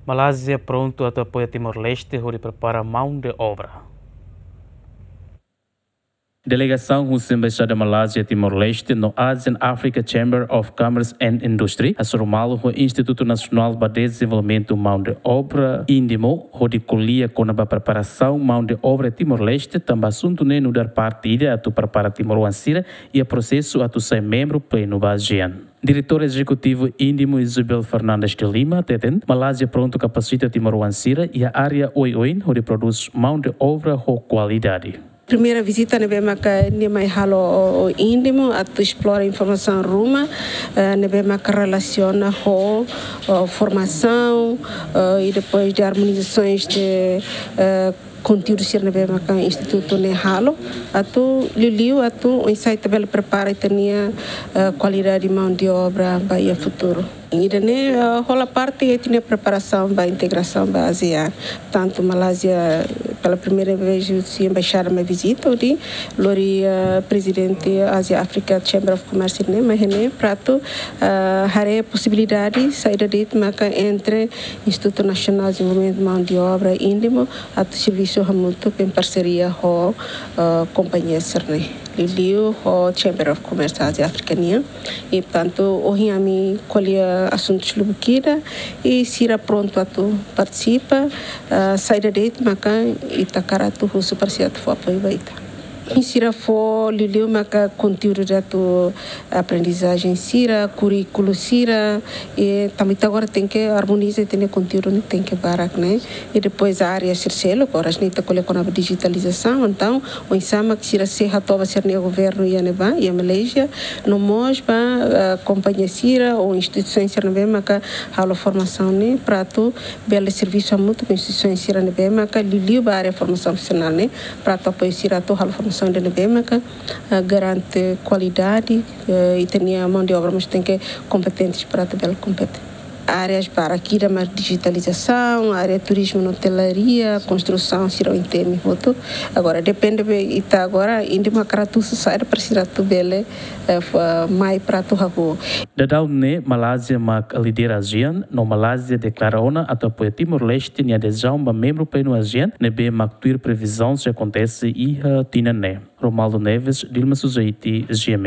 Malásia pronto a apoiar Timor-Leste, onde prepara mão de obra. Delegação da Embaixada Malásia Timor-Leste no ASEAN Africa Chamber of Commerce and Industry assormalo o Instituto Nacional para Desenvolvimento Mão de Obra INDIMO, onde colia com a preparação mão de obra Timor-Leste, também assunto no dar partida a tu prepara Timor-Ansira e a processo a tu ser membro pleno da ASEAN. Diretor executivo INDIMO Isabel Fernandes de Lima, Teten, Malásia pronto capacita Timor-Ansira e a área Oioi, onde produz mão de obra com qualidade. Primeira visita na Bemaka nem halo íntimo a explora informação ruma na Bemaka relaciona com formação e depois de harmonizações de conteúdo ser na Bemaka Instituto ne halo atu liliu atu o insight tabela prepara e tinha qualidade de mão de obra para o futuro. E daí rola parte e tinha preparação para a integração para a ASEAN. Tanto Malásia pela primeira vez se embaixada uma visita de Lori presidente Asia Africa Chamber of Commerce ne mas ne prato hare possibilidade saída de marca entre Instituto Nacional de Desenvolvimento Mão de Obra INDIMO a serviço mútuo em parceria com companhia Cerne. Liu o Chamber of Commerce Asia Africana e portanto hoje a mim colher assuntos lubuquida e será pronto a tu participa saída de marca e tacara tu russo parceiro tu apoio baita. Sira for liu maka conteúdo da tu aprendizagem sira currículo sira e também agora tem que harmonizar tem conteúdo não tem que barak né e depois a área circelo agora a gente colhe com a digitalização então o ensama que sira se ratova ser no governo e a Malásia no mos ba companhia sira ou instituições sira bem maka halo formação né para tu belo serviço muito com instituições sira bem maka liu ba área formação profissional né para tu apoio sira tu halo formação da NBMACA garante qualidade e tem a mão de obra, mas tem que competentes para ter competente. Áreas para aqui da digitalização, área turismo, hotelaria, construção, serão em termos muito. Agora depende e tá agora indo uma caratu sai para ser tu bele mais para tu hago. Dadau ne Malásia mak lidera ASEAN, no Malásia declara ona a apoio Timor-Leste e adesão ba membro pleno ASEAN, ne be mak tuir previsão se acontece e tina ne. Romaldo Neves, Dilma Suzaiti, GMN.